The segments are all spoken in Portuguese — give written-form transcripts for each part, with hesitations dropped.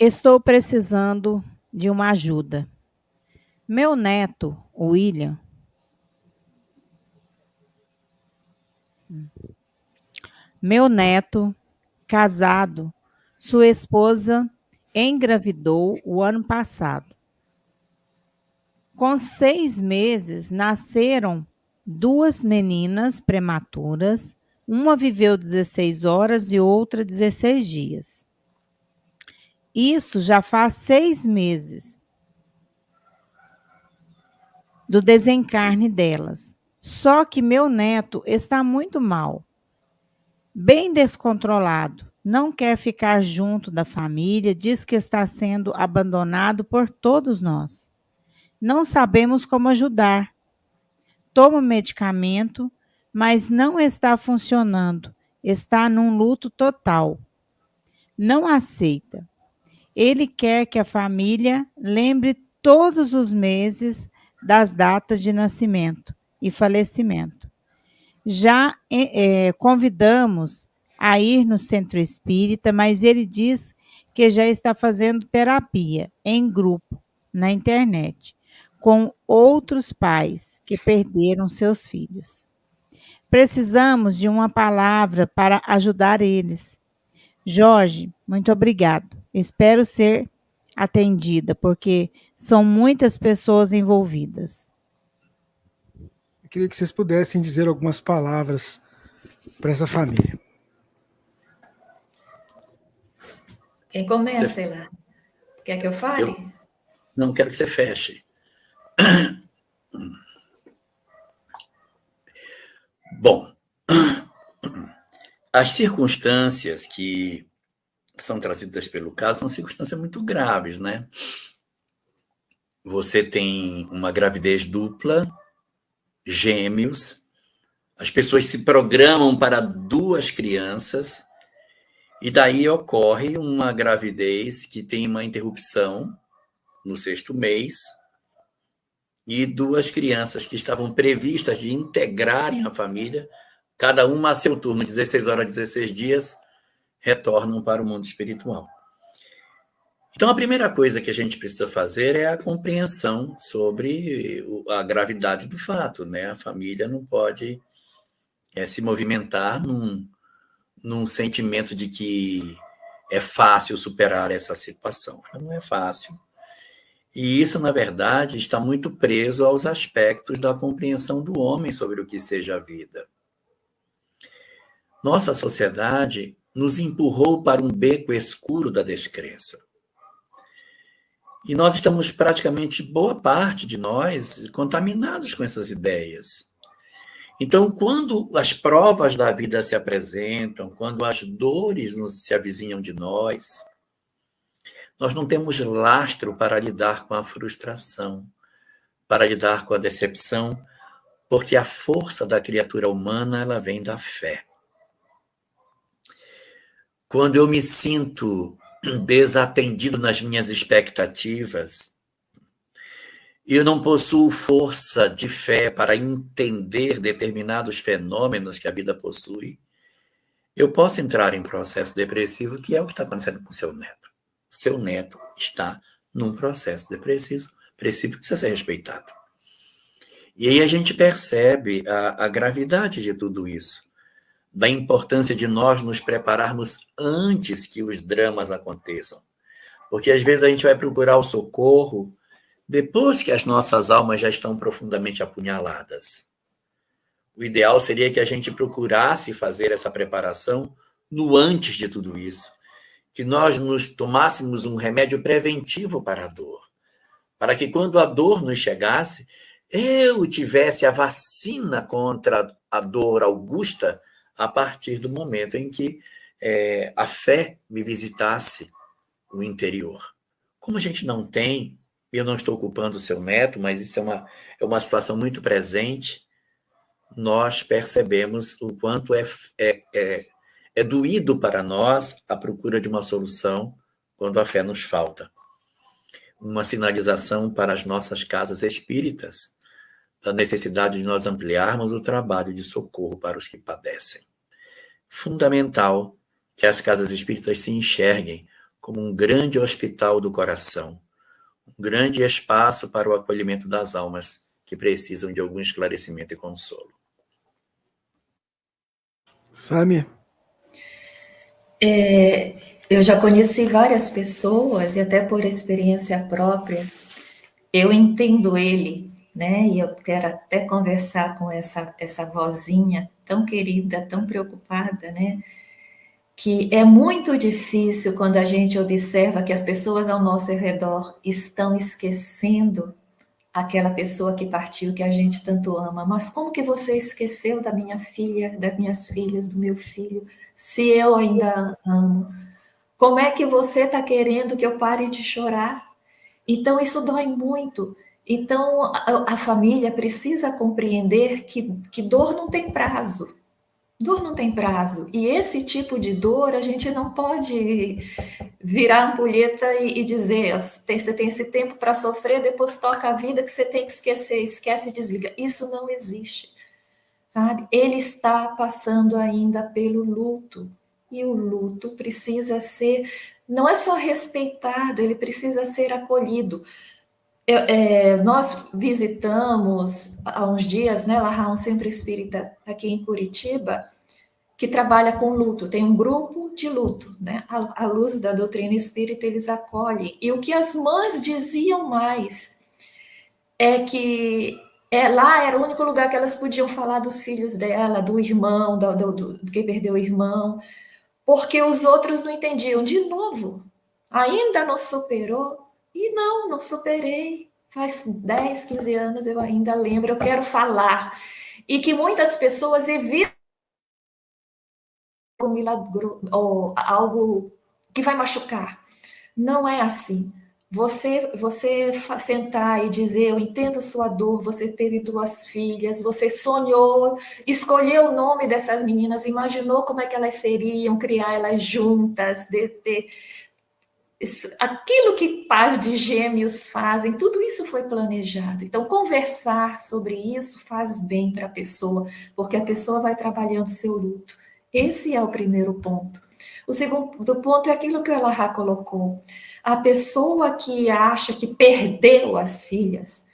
Estou precisando de uma ajuda. Meu neto, o William, meu neto, casado, sua esposa engravidou o ano passado. Com 6 meses, nasceram 2 meninas prematuras. Uma viveu 16 horas e outra 16 dias. Isso já faz 6 meses do desencarne delas. Só que meu neto está muito mal, bem descontrolado, não quer ficar junto da família, diz que está sendo abandonado por todos nós. Não sabemos como ajudar. Toma medicamento, mas não está funcionando. Está num luto total. Não aceita. Ele quer que a família lembre todos os meses das datas de nascimento e falecimento. Já convidamos a ir no centro espírita, mas ele diz que já está fazendo terapia em grupo, na internet, com outros pais que perderam seus filhos. Precisamos de uma palavra para ajudar eles. Jorge, muito obrigado. Espero ser atendida, porque são muitas pessoas envolvidas. Eu queria que vocês pudessem dizer algumas palavras para essa família. Quem começa, sei lá? Quer que eu fale? Eu não quero que você feche. Bom, as circunstâncias que são trazidas pelo caso são circunstâncias muito graves, né? Você tem uma gravidez dupla, gêmeos, as pessoas se programam para 2 crianças, e daí ocorre uma gravidez que tem uma interrupção no 6º mês, e 2 crianças que estavam previstas de integrarem a família, cada uma a seu turno, 16 horas, 16 dias, retornam para o mundo espiritual. Então, a primeira coisa que a gente precisa fazer é a compreensão sobre a gravidade do fato, né? A família não pode se movimentar num sentimento de que é fácil superar essa situação. Não é fácil. E isso, na verdade, está muito preso aos aspectos da compreensão do homem sobre o que seja a vida. Nossa sociedade nos empurrou para um beco escuro da descrença. E nós estamos praticamente, boa parte de nós, contaminados com essas ideias. Então, quando as provas da vida se apresentam, quando as dores se avizinham de nós não temos lastro para lidar com a frustração, para lidar com a decepção, porque a força da criatura humana ela vem da fé. Quando eu me sinto desatendido nas minhas expectativas, eu não possuo força de fé para entender determinados fenômenos que a vida possui, eu posso entrar em processo depressivo, que é o que está acontecendo com o seu neto. Seu neto está num processo depressivo que precisa ser respeitado. E aí a gente percebe a gravidade de tudo isso, da importância de nós nos prepararmos antes que os dramas aconteçam. Porque às vezes a gente vai procurar o socorro depois que as nossas almas já estão profundamente apunhaladas. O ideal seria que a gente procurasse fazer essa preparação no antes de tudo isso, que nós nos tomássemos um remédio preventivo para a dor, para que quando a dor nos chegasse, eu tivesse a vacina contra a dor augusta a partir do momento em que a fé me visitasse o interior. Como a gente não tem, eu não estou culpando o seu neto, mas isso é uma situação muito presente, nós percebemos o quanto é doído para nós a procura de uma solução quando a fé nos falta. Uma sinalização para as nossas casas espíritas, da necessidade de nós ampliarmos o trabalho de socorro para os que padecem. Fundamental que as casas espíritas se enxerguem como um grande hospital do coração, um grande espaço para o acolhimento das almas que precisam de algum esclarecimento e consolo. Samir? Eu já conheci várias pessoas, e até por experiência própria, eu entendo ele, né? E eu quero até conversar com essa vozinha tão querida, tão preocupada, né? Que é muito difícil quando a gente observa que as pessoas ao nosso redor estão esquecendo aquela pessoa que partiu, que a gente tanto ama. Mas como que você esqueceu da minha filha, das minhas filhas, do meu filho, se eu ainda amo? Como é que você está querendo que eu pare de chorar? Então, isso dói muito. Então, a família precisa compreender que dor não tem prazo. Dor não tem prazo. E esse tipo de dor, a gente não pode virar ampulheta e dizer, você tem esse tempo para sofrer, depois toca a vida que você tem que esquecer, esquece e desliga. Isso não existe, sabe? Ele está passando ainda pelo luto. E o luto precisa ser, não é só respeitado, ele precisa ser acolhido. Nós visitamos há uns dias, né, lá um centro espírita aqui em Curitiba, que trabalha com luto, tem um grupo de luto, né? À luz da doutrina espírita, eles acolhem. E o que as mães diziam mais é que lá era o único lugar que elas podiam falar dos filhos dela, do irmão, do que perdeu o irmão, porque os outros não entendiam. De novo, ainda não superou? E não superei. Faz 10, 15 anos eu ainda lembro, eu quero falar. E que muitas pessoas evitam milagro, ou algo que vai machucar. Não é assim. Você sentar e dizer, eu entendo sua dor, você teve 2 filhas, você sonhou, escolheu o nome dessas meninas, imaginou como é que elas seriam, criar elas juntas, aquilo que pais de gêmeos fazem, tudo isso foi planejado. Então, conversar sobre isso faz bem para a pessoa, porque a pessoa vai trabalhando seu luto. Esse é o primeiro ponto. O segundo ponto é aquilo que o Elahá colocou. A pessoa que acha que perdeu as filhas,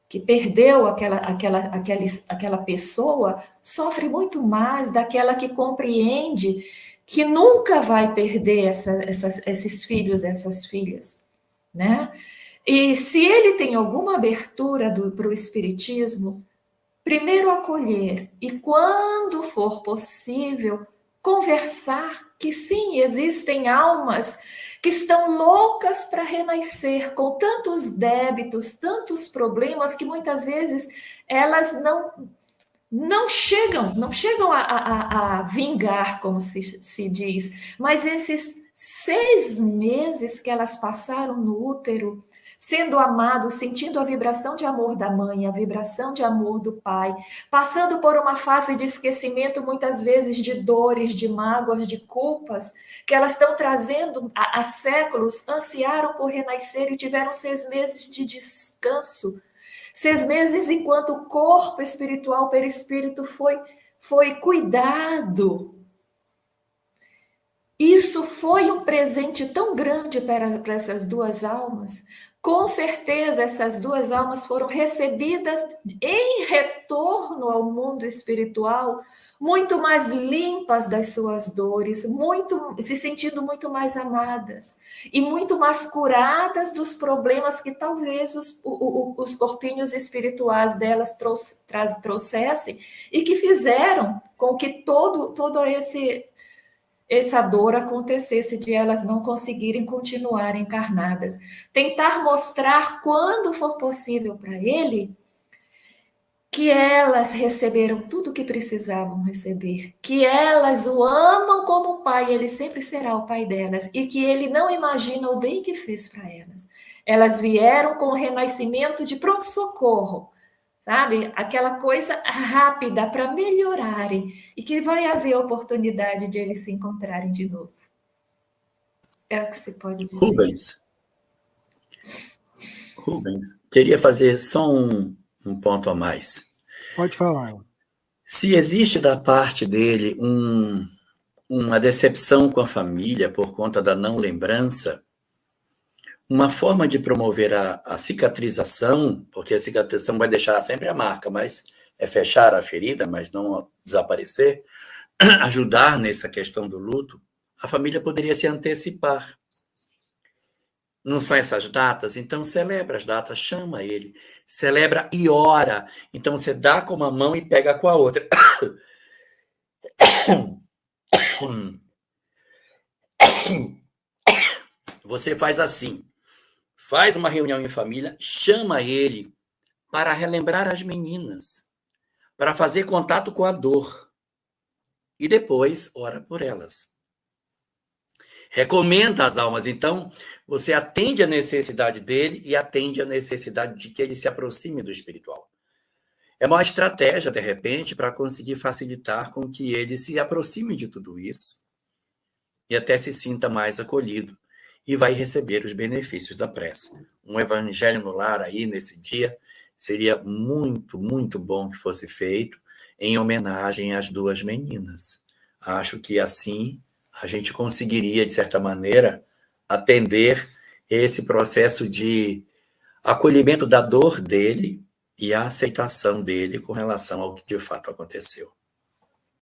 que perdeu aquela pessoa, sofre muito mais daquela que compreende que nunca vai perder esses filhos, essas filhas, né? E se ele tem alguma abertura para o espiritismo, primeiro acolher e, quando for possível, conversar que sim, existem almas que estão loucas para renascer, com tantos débitos, tantos problemas, que muitas vezes elas não chegam a vingar, como se diz, mas esses 6 meses que elas passaram no útero, sendo amado, sentindo a vibração de amor da mãe, a vibração de amor do pai, passando por uma fase de esquecimento, muitas vezes de dores, de mágoas, de culpas, que elas estão trazendo há séculos, ansiaram por renascer e tiveram 6 meses de descanso. 6 meses enquanto o corpo espiritual, perispírito, foi cuidado. Isso foi um presente tão grande para essas 2 almas. Com certeza, essas 2 almas foram recebidas em retorno ao mundo espiritual, muito mais limpas das suas dores, se sentindo muito mais amadas e muito mais curadas dos problemas que talvez os corpinhos espirituais delas trouxessem e que fizeram com que todo essa dor acontecesse de elas não conseguirem continuar encarnadas. Tentar mostrar, quando for possível para ele, que elas receberam tudo o que precisavam receber, que elas o amam como pai, ele sempre será o pai delas, e que ele não imagina o bem que fez para elas. Elas vieram com o renascimento de pronto-socorro, sabe? Aquela coisa rápida para melhorarem, e que vai haver oportunidade de eles se encontrarem de novo. É o que se pode dizer. Rubens, queria fazer só um ponto a mais. Pode falar. Se existe da parte dele uma decepção com a família por conta da não lembrança, uma forma de promover a cicatrização, porque a cicatrização vai deixar sempre a marca, mas é fechar a ferida, mas não desaparecer, ajudar nessa questão do luto, a família poderia se antecipar. Não são essas datas? Então celebra as datas, chama ele, celebra e ora. Então você dá com uma mão e pega com a outra. Você faz assim, faz uma reunião em família, chama ele para relembrar as meninas, para fazer contato com a dor e depois ora por elas. Recomenda as almas, então você atende a necessidade dele e atende a necessidade de que ele se aproxime do espiritual. É uma estratégia, de repente, para conseguir facilitar com que ele se aproxime de tudo isso e até se sinta mais acolhido e vai receber os benefícios da prece. Um evangelho no lar aí nesse dia seria muito, muito bom que fosse feito em homenagem às duas meninas. Acho que assim a gente conseguiria, de certa maneira, atender esse processo de acolhimento da dor dele e a aceitação dele com relação ao que de fato aconteceu.